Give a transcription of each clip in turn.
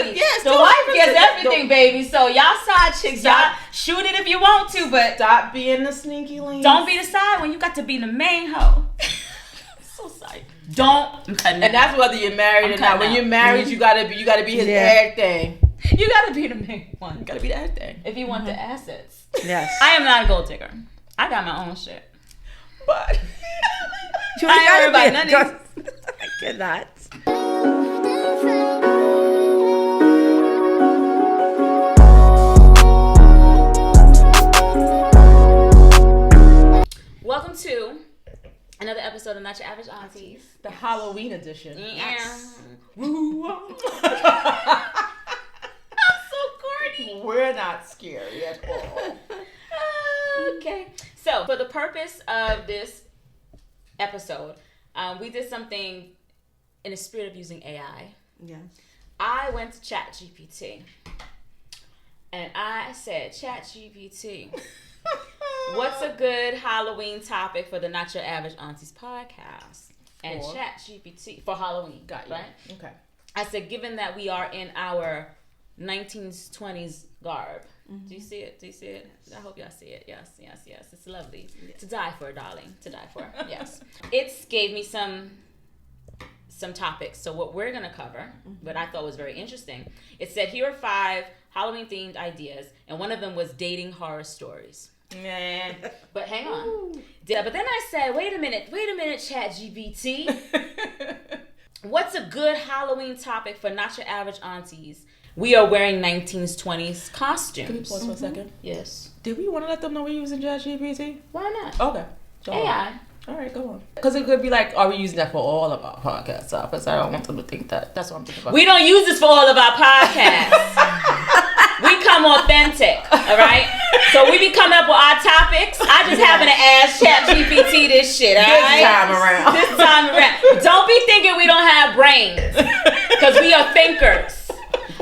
baby. Yes, the wife gets everything, baby. So y'all side chicks, y'all shoot it if you want to, but stop being the sneaky link. Don't be the side when you got to be the main hoe. So sorry. Don't. And that's whether you're married or not. When you're married, you gotta be his everything. You gotta be the main one. You gotta be the everything. If you want the assets. Yes. I am not a gold digger. I got my own shit. But I ain't worried about none of these. I cannot. Welcome to another episode of Not Your Average Aunties. The Halloween edition. Yes. I'm so corny. We're not scary at all. Okay. So, for the purpose of this episode, we did something in the spirit of using AI. Yeah. I went to ChatGPT and I said, ChatGPT, what's a good Halloween topic for the Not Your Average Aunties podcast? And ChatGPT for Halloween, right? Okay. I said, given that we are in our 1920s garb, do you see it? I hope y'all see it. Yes. It's lovely. To die for, darling. To die for. Yes. It gave me some topics. So what we're gonna cover, what I thought was very interesting, it said here are 5 Halloween themed ideas, and one of them was dating horror stories. Man. But hang on. Yeah, but then I said, wait a minute, ChatGPT. What's a good Halloween topic for Not Your Average Aunties? We are wearing 1920s costumes. Can you pause for a second? Yes. Did we want to let them know we're using ChatGPT? Why not? Okay. AI. All right, go on. Because it could be like, are we using that for all of our podcast topics? I don't want them to think that. That's what I'm thinking about. We don't use this for all of our podcasts. We come authentic, all right? So we be coming up with our topics. I just happen to ask ChatGPT this shit, all right? This time around. Don't be thinking we don't have brains. Because we are thinkers.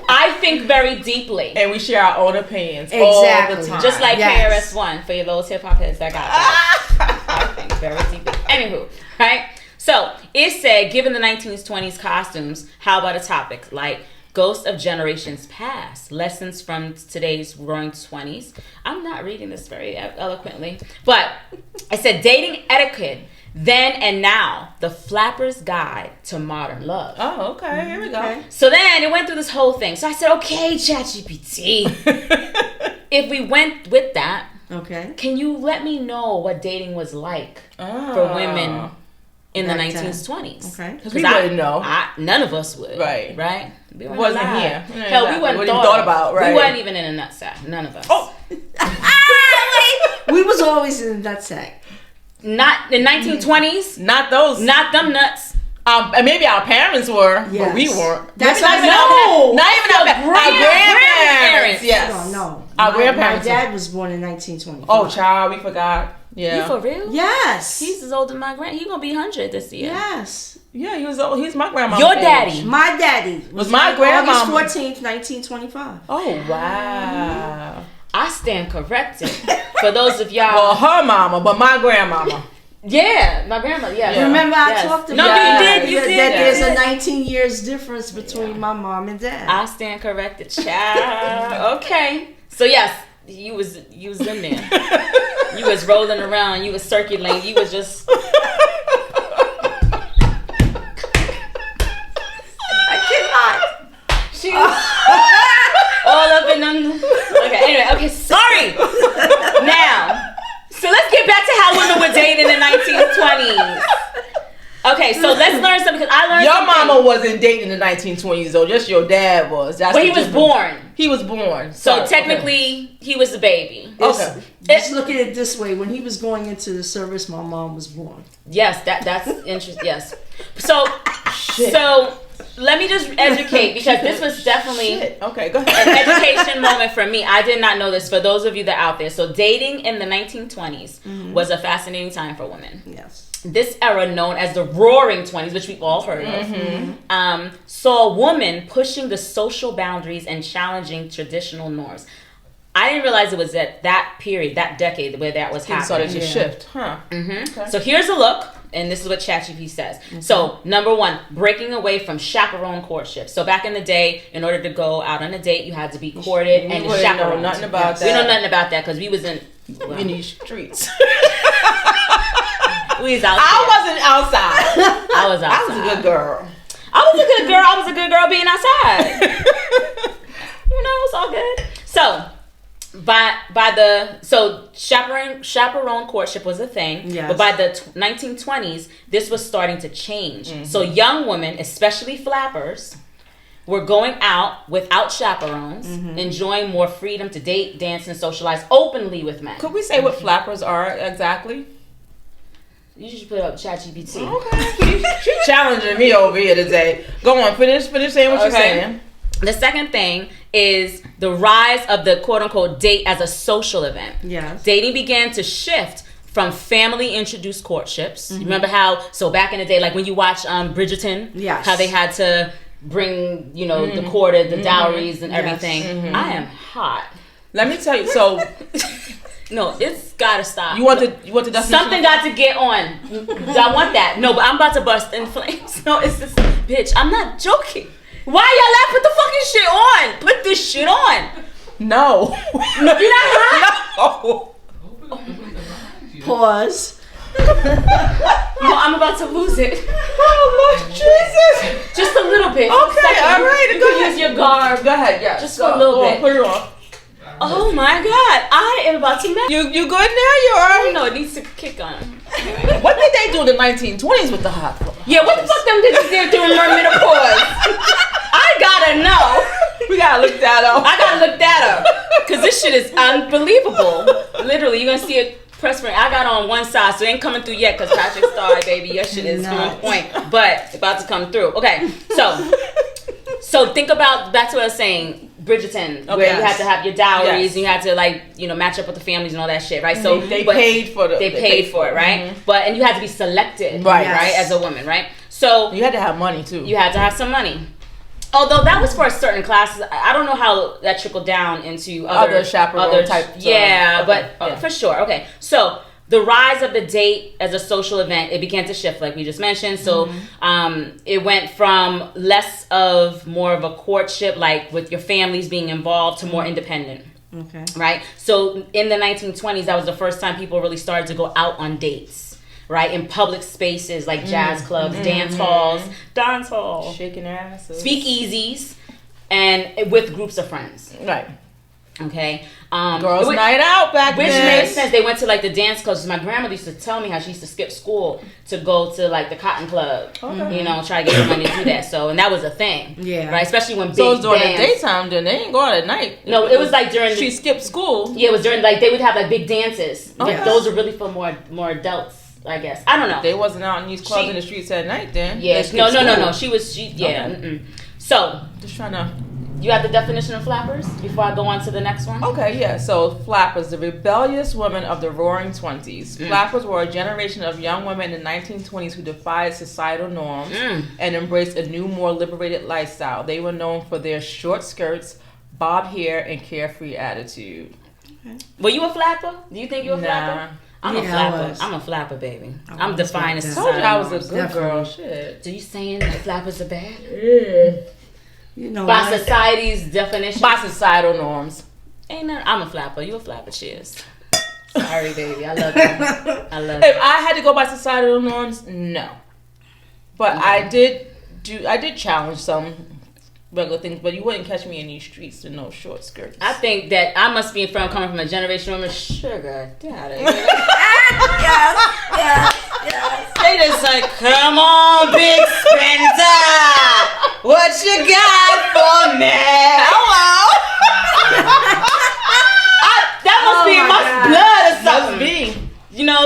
I think very deeply. And we share our own opinions all the time. Just like KRS-One for those hip-hop heads that got that. I think very deeply. Anywho, right? So, it said, given the 1920s costumes, how about a topic like Ghosts of Generations Past, lessons from today's Roaring Twenties. I'm not reading this very eloquently, but it said dating etiquette, then and now, the flapper's guide to modern love. Oh, okay. Here we go. Okay. So then it went through this whole thing. So I said, okay, ChatGPT, if we went with that, can you let me know what dating was like for women in the 1920s? Okay. Because we wouldn't know. None of us would. Right. We wasn't here. Hell, we wouldn't thought about, right? We wasn't even in a nutsack. None of us. Oh. We was always in a nutsack. Not in 1920s. Not those. Not them nuts. Maybe our parents were, but we weren't. That's not even our grandparents. Yes. No. Our grandparents. My dad was born in 1925. Oh, child, we forgot. Yeah. You for real? Yes. He's as old as my grand. He gonna be 100 this year. Yes. Yeah, he was old. He's my grandma. Your daddy. My daddy was my grandma. August 14th, 1925. Oh wow. I stand corrected. For those of y'all. Well, her mama, but my grandmama. Yeah, my grandma. Yeah. Remember, I talked about you did. That there's a 19 years difference between my mom and dad. I stand corrected, child. Okay. So yes, you was in there. You was rolling around. You was circulating. You was just. I cannot. She was all up in them. Okay. Anyway. Okay. Sorry. Now. So let's get back to how women were dating in the 1920s. Okay, so let's learn something, because I learned your something. mama wasn't dating in the 1920s, though. Just your dad was. But he was born. He was born. So technically, he was a baby. Okay. Just look at it this way. When he was going into the service, my mom was born. Yes, that's interesting. Yes. So let me just educate, because this was definitely okay, go ahead. An education moment for me. I did not know this. For those of you that are out there, so dating in the 1920s was a fascinating time for women. Yes. This era, known as the Roaring Twenties, which we've all heard of, saw a woman pushing the social boundaries and challenging traditional norms. I didn't realize it was at that period, that decade, where that was happening. Started to shift, huh? Okay. So here's a look. and this is what ChatGPT says. So, number one, breaking away from chaperone courtship. So, back in the day, in order to go out on a date, you had to be courted and chaperoned. Know nothing about that. We know nothing about that because we was in these streets. We was out there. I wasn't outside. I was outside. I was a good girl. I was a good girl. I was a good girl being outside. It's all good. So, chaperone courtship was a thing, but by the 1920s, this was starting to change. So young women, especially flappers, were going out without chaperones, enjoying more freedom to date, dance, and socialize openly with men. Could we say what flappers are exactly? You should put up ChatGPT. Okay. She's challenging me over here today. Go on, finish saying what you're saying. The second thing is the rise of the quote-unquote date as a social event. Yes. Dating began to shift from family-introduced courtships. You remember how, so back in the day, like when you watch Bridgerton, how they had to bring, the courted, the dowries and everything. I am hot. Let me tell you, so... No, it's gotta stop. You want the definition? Something got to get on. I want that. No, but I'm about to bust in flames. No, it's just, bitch, I'm not joking. Why y'all put the fucking shit on? Put this shit on. No. You're not hot? No. Pause. No, I'm about to lose it. Oh, Lord Jesus. Just a little bit. Okay, all right. You can use your garb. Go ahead, yeah. Just for a little bit. Put it on. Oh my God, I am about to mess. You good now? You alright? No, it needs to kick on. What did they do in the 1920s with the hot flash? Yeah, what the fuck them did during menopause? I gotta know. We gotta look that up. I gotta look that up. Cause this shit is unbelievable. Literally, you're gonna see it press ring. I got on one side, so it ain't coming through yet cause Patrick started, baby. Your shit is on point. But it's about to come through. Okay, so think about, back to what I was saying, Bridgerton, where you had to have your dowries and you had to match up with the families and all that shit, right? So they paid for it. They paid for it, right? And you had to be selected, right, as a woman, right? So you had to have money too. You had to have some money. Although that was for a certain classes, I don't know how that trickled down into other chaperone type. But for sure. Okay, so the rise of the date as a social event, it began to shift, like we just mentioned. So it went from more of a courtship, like with your families being involved, to more independent. Okay. Right? So in the 1920s, that was the first time people really started to go out on dates, right? In public spaces like jazz clubs, dance halls, shaking their asses, speakeasies, and with groups of friends. Right. Okay. Girls' night out back then. Which made sense. They went to the dance clubs. My grandmother used to tell me how she used to skip school to go to the Cotton Club. Okay. Try to get some money to do that. So, and that was a thing. Yeah. Right? Especially when so it was during the daytime, then they ain't going at night. No, it was during she skipped school. Yeah, it was during they would have big dances. Those are really for more adults, I guess. I don't know. They wasn't out in these clubs in the streets at night then. Yeah. No. She okay. So just trying to. You have the definition of flappers before I go on to the next one? Okay, yeah. So flappers, the rebellious women of the Roaring Twenties. Flappers were a generation of young women in the 1920s who defied societal norms and embraced a new, more liberated lifestyle. They were known for their short skirts, bob hair, and carefree attitude. Okay. Were you a flapper? Do you think you were a flapper? I'm a flapper. I'm a flapper, baby. I'm defining society. I told you I was a good girl. Shit. So you saying that flappers are bad? Yeah. By society's definition? By societal norms. Ain't nothing. I'm a flapper. You a flapper. Cheers. Sorry, baby. I love you. I love you. If I had to go by societal norms, no. But I did challenge some regular things, but you wouldn't catch me in these streets with no short skirts. I think that I must be coming from a generation of sugar. Daddy. Yes. They just like, come on, big spender. What you got for me? Hello. That must be in my blood or something. Must be.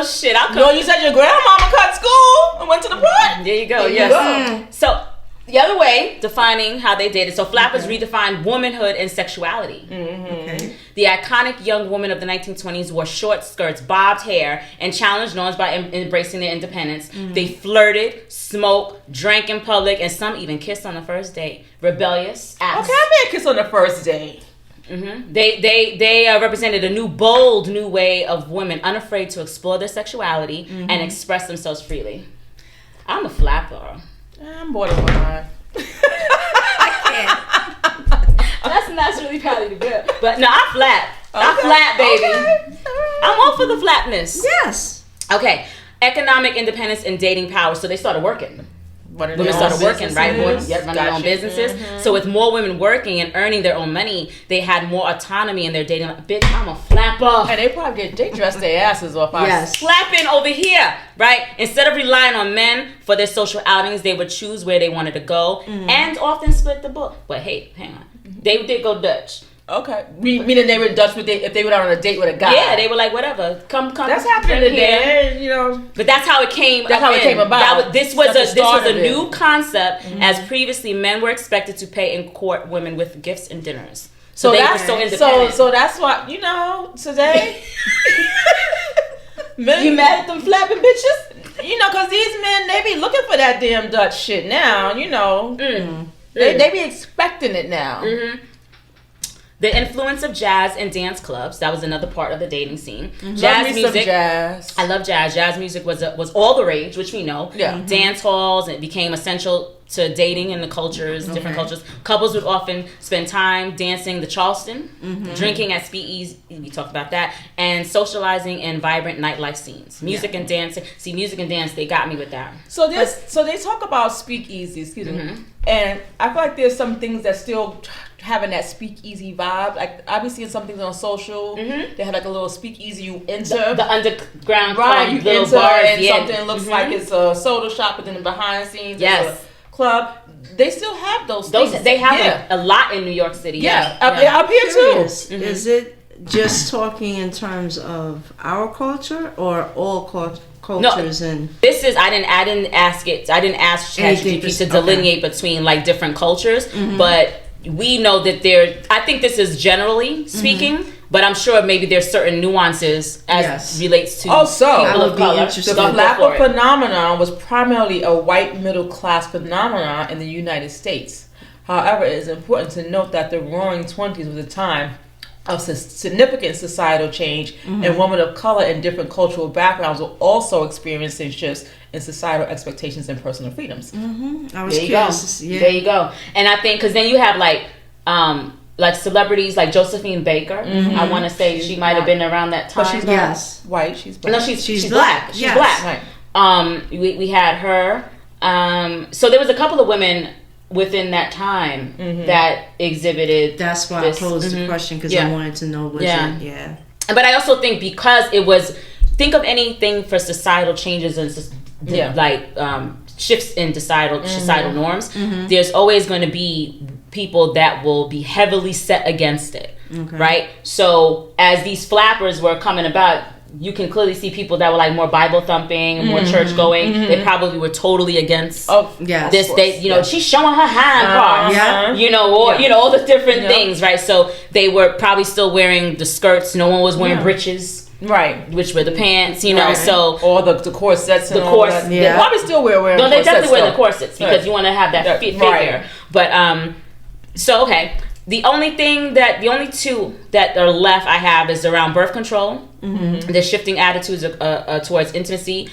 Shit. You said your grandmama cut school and went to the party. There you go. Yes. So the other way, defining how they dated. So flappers redefined womanhood and sexuality. Okay. The iconic young women of the 1920s wore short skirts, bobbed hair, and challenged norms by embracing their independence. They flirted, smoked, drank in public, and some even kissed on the first date. Rebellious acts. Okay, I made a kiss on the first date. They represented a bold new way of women unafraid to explore their sexuality and express themselves freely. I'm a flapper. I'm borderline. That's really probably the good. But no, I flap. I flap, baby. Okay. I'm all for the flapness. Yes. Okay. Economic independence and dating power. So they started working. Women started working, right? Running their own businesses. Mm-hmm. So with more women working and earning their own money, they had more autonomy in their dating life. Bitch, I'm a flapper. And they dress their asses off. Yes. Flapping over here, right? Instead of relying on men for their social outings, they would choose where they wanted to go and often split the bill. But hey, hang on. They did go Dutch. Okay. Meaning they were Dutch if they went out on a date with a guy. Yeah, they were like, whatever. Come. That's happening today, you know. But that's how it came. That's how it came about. This was a new concept, as previously men were expected to pay and court women with gifts and dinners. So they were so independent. So that's why, you know, today. Men, you mad at them flapping bitches? You know, because these men, they be looking for that damn Dutch shit now, you know. They be expecting it now. Mm-hmm. The influence of jazz and dance clubs, that was another part of the dating scene. Jazz music. Jazz. I love jazz. Jazz music was all the rage, which we know. Yeah. Dance halls, it became essential to dating in the cultures, different cultures. Couples would often spend time dancing the Charleston, drinking at speakeasies, we talked about that, and socializing in vibrant nightlife scenes. Music and dancing. See, music and dance, they got me with that. So they talk about speakeasy, excuse me. And I feel like there's some things that still having that speakeasy vibe. Like I be seeing some things on social. They have like a little speakeasy you enter. The underground club, you little enter bars, and something looks like it's a soda shop, but then behind the scenes it's a club. They still have those things. They have a lot in New York City. Up here too. Is it just talking in terms of our culture or all cultures? And this is I didn't ask ChatGPT to delineate between like different cultures, but we know that I think this is generally speaking, but I'm sure maybe there's certain nuances as relates to people of color. The flapper phenomenon was primarily a white middle class phenomenon in the United States. However, it is important to note that the Roaring Twenties was a time of significant societal change, and women of color in different cultural backgrounds were also experiencing shifts in societal expectations and personal freedoms. I was curious. Yeah. There you go. And I think because then you have like celebrities like Josephine Baker. I want to say she might have been around that time. But she's not white. She's black. No, she's black. She's black. Right. We had her. So there was a couple of women within that time that exhibited. That's why I posed the question, because I wanted to know But I also think because it was, think of anything for societal changes and like shifts in societal norms. There's always going to be people that will be heavily set against it, right? So as these flappers were coming about, you can clearly see people that were like more Bible thumping, more church going. They probably were totally against this. They, she's showing her hind parts, all the different things, right? So they were probably still wearing the skirts. No one was wearing breeches, right? Which were the pants, So or the corsets, and the corsets. They probably still wearing. No, they definitely wear the corsets because you want to have that figure. But so okay. The only two that are left I have is around birth control. The shifting attitudes towards intimacy,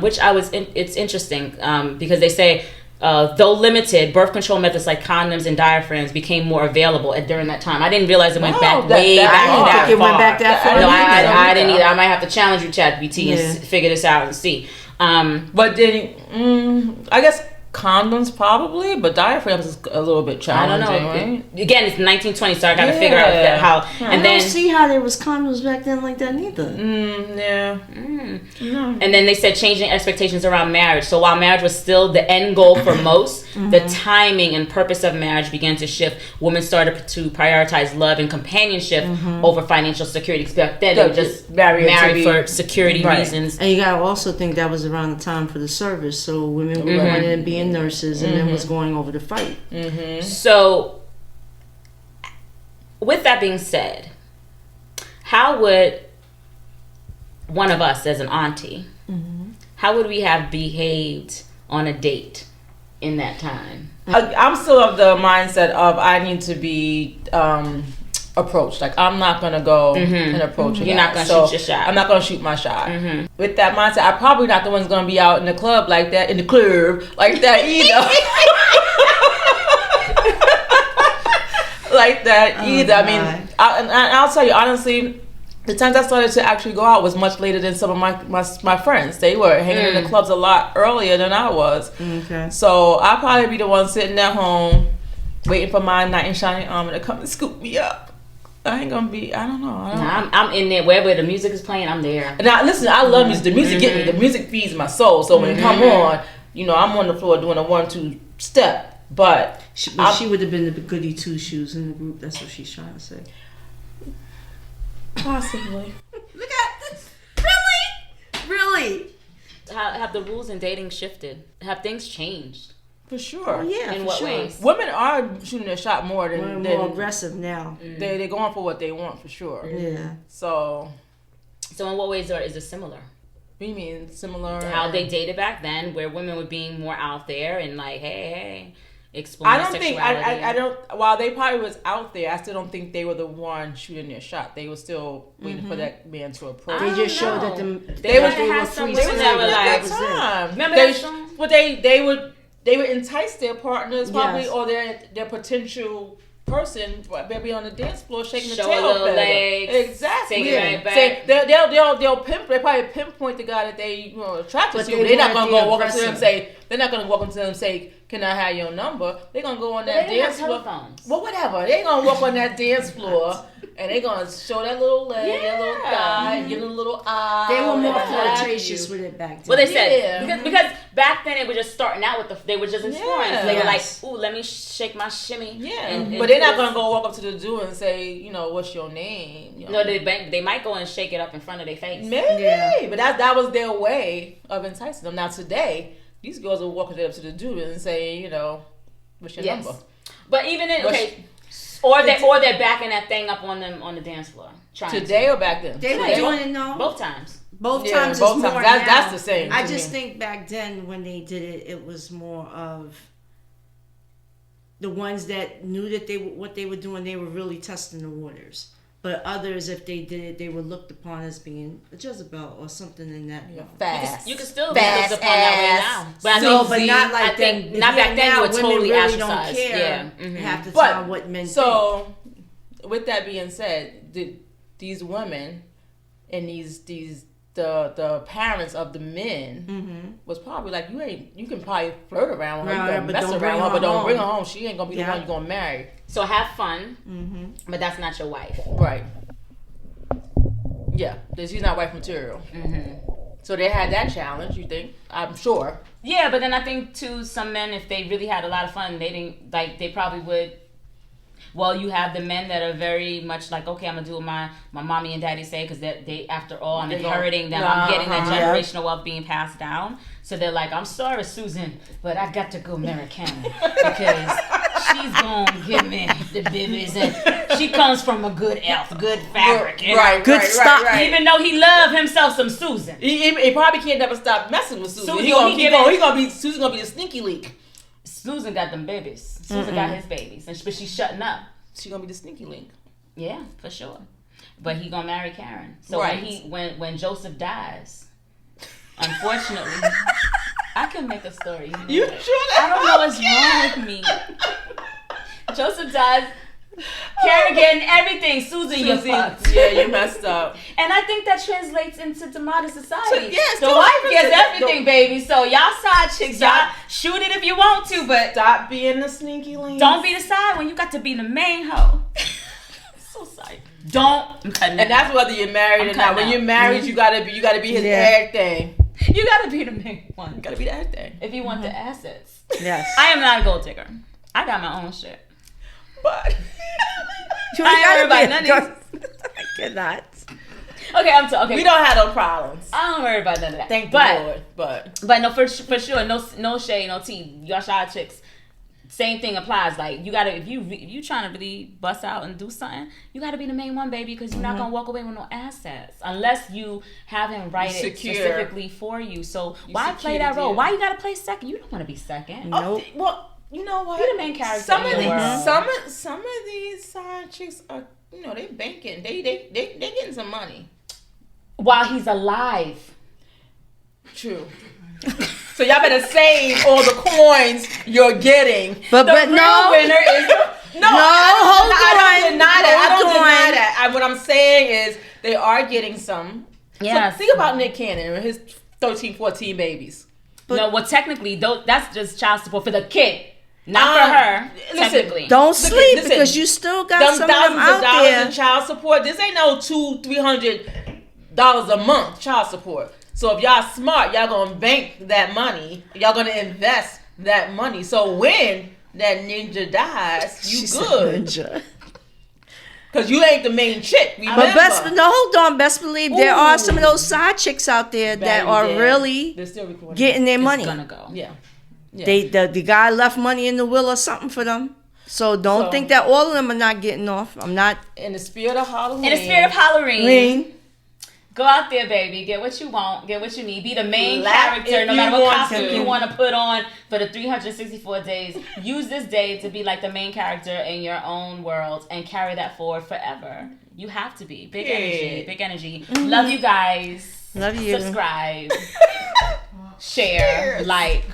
which it's interesting because they say though limited, birth control methods like condoms and diaphragms became more available during that time. I didn't realize it went back way back I didn't think it went back that far. No, I didn't either. I might have to challenge you, ChatGPT, and figure this out and see. But then I guess condoms probably, but diaphragms is a little bit challenging. I don't know. Right? Again, it's 1920, so I got to figure out how. And I don't see how there was condoms back then like that neither. No. And then they said changing expectations around marriage. So while marriage was still the end goal for most, the timing and purpose of marriage began to shift. Women started to prioritize love and companionship over financial security. Back then, they were just married for security reasons. And you gotta also think that was around the time for the service, so women were going in and being nurses, and then was going over to fight. So, with that being said, how would one of us as an auntie, how would we have behaved on a date in that time? I'm still of the mindset of I need to be approach. Like, I'm not gonna go and approach. You're not gonna shoot your shot. I'm not gonna shoot my shot. With that mindset, I'm probably not the one's gonna be out in the club like that, either. Like that either. I mean, I'll tell you honestly, the times I started to actually go out was much later than some of my friends. They were hanging in the clubs a lot earlier than I was. Okay. So I'll probably be the one sitting at home waiting for my knight in shining armor to come and scoop me up. I ain't gonna be. I don't know. I'm in there wherever the music is playing. I'm there. Now listen, I love music. The music get me. The music feeds my soul. So when it come on, I'm on the floor doing a 1-2 step. But she would have been the goody two shoes in the group. That's what she's trying to say. Possibly. Look at this. Really. Have the rules in dating shifted? Have things changed? For sure. Oh, yeah. In for what sure. ways? Women are shooting their shot more than more aggressive now. They're going for what they want for sure. Yeah. So in what ways is it similar? What do you mean similar? How they dated back then, where women were being more out there and like, hey, exploring sexuality. I don't. While they probably was out there, I still don't think they were the one shooting their shot. They were still waiting for that man to approach. They just showed that they were free. They were like, remember that song? But they would entice their partners probably, or their potential person maybe on the dance floor shaking the tail a little legs, exactly. Take it right back. They probably pinpoint the guy that they attracted to. They're not gonna go walk up to them and say. They're not gonna walk up to them and say, "Can I have your number?" They're gonna go on that dance floor. Well, whatever. They're gonna walk on that dance floor and they're gonna show that little leg, that little thigh, give them a little eye. They were more flirtatious with it back then. Well, they said because back then it was just starting out with they were just exploring. So they were like, "Ooh, let me shake my shimmy." Yeah, but they're not gonna go walk up to the dude and say, "What's your name?" No, they might go and shake it up in front of their face. Maybe, but that was their way of enticing them. Now today, these girls will walk up to the dude and say, "What's your number?" But even in or they're backing that thing up on them on the dance floor. Today or back then? They were doing it both times. Both times. More that's the same. I just think back then when they did it, it was more of the ones that knew that what they were doing. They were really testing the waters. But others, if they did it, they were looked upon as being a Jezebel or something in that. Fast. You can still be looked upon that way now. But not like then. Not back then. You were totally really ostracized. Don't care half the time what men think. With that being said, these women and the parents of the men was probably like, you can probably flirt around with her, you can mess around with her, but don't bring her home. She ain't gonna be the one you're gonna marry. So have fun, but that's not your wife, right? Yeah, she's not wife material. So they had that challenge. You think? I'm sure. Yeah, but then I think too, some men, if they really had a lot of fun, they didn't they probably would. Well, you have the men that are very much like, okay, I'm gonna do what my mommy and daddy say, because they after all, I'm inheriting them. I'm getting that generational wealth being passed down. So they're like, I'm sorry, Susan, but I got to go marry Karen because she's gonna give me the babies, and she comes from a good elf, good fabric, good stock. Right. Even though he love himself some Susan, he probably can't never stop messing with Susan. Susan's gonna be a sneaky leak. Susan got them babies. Susan got his babies, but she's shutting up. She gonna be the sneaky link. Yeah, for sure. But he gonna marry Karen. So when Joseph dies, unfortunately, I can make a story. You sure? I don't know what's wrong with me. Joseph dies. Karen getting everything. Susan, you fucked. Yeah, you messed up. And I think that translates into the modern society. Yes, the wife gets everything, baby. So y'all side chicks, y'all shoot it if you want to, but stop being the sneaky link. Don't be the side when you got to be the main hoe. So sorry. And that's whether you're married or not. When you're married, you gotta be his everything. You gotta be the main one. You gotta be the everything. If you want the assets. Yes. I am not a gold digger. I got my own shit. But I ain't worried about none of these. I cannot. Okay, okay. We don't have no problems. I don't worry about none of that. Thank the Lord. But no, for sure, no shade, no tea. Y'all shy chicks. Same thing applies. Like you gotta, if you trying to really bust out and do something, you gotta be the main one, baby, because you're not gonna walk away with no assets unless you have him write it specifically for you. So why play that role? Why you gotta play second? You don't want to be second. Nope. Well, you know what? Be the main character Some in of your world. some of these side chicks are, you know, they banking. They getting some money While he's alive. True. So y'all better save all the coins you're getting. But the real no. winner is I don't deny that. What I'm saying is they are getting some. Yes. So think about Nick Cannon and his 13, 14 babies. No, well, technically, that's just child support for the kid, not for her. Listen, technically, Don't sleep listen, because you still got them some of them thousands out of dollars there. in child support. This ain't no $200-$300 a month child support. So if y'all smart, y'all gonna bank that money. Y'all gonna invest that money. So when that ninja dies, you She said good. ninja. Cause you ain't the main chick. But hold on, best believe there are some of those side chicks out there that are really They're still recording. getting their it's money. gonna go. Yeah. The guy left money in the will or something for them. So don't think that all of them are not getting off. I'm not. In the spirit of Halloween. In the spirit of Halloween, Lean. go out there, baby. Get what you want. Get what you need. Be the main Laugh character, if no you matter what want costume to. you want to put on for the 364 days. Use this day to be like the main character in your own world and carry that forward forever. You have to be. Big energy. Big energy. Love you guys. Love you. Subscribe. Share. Like.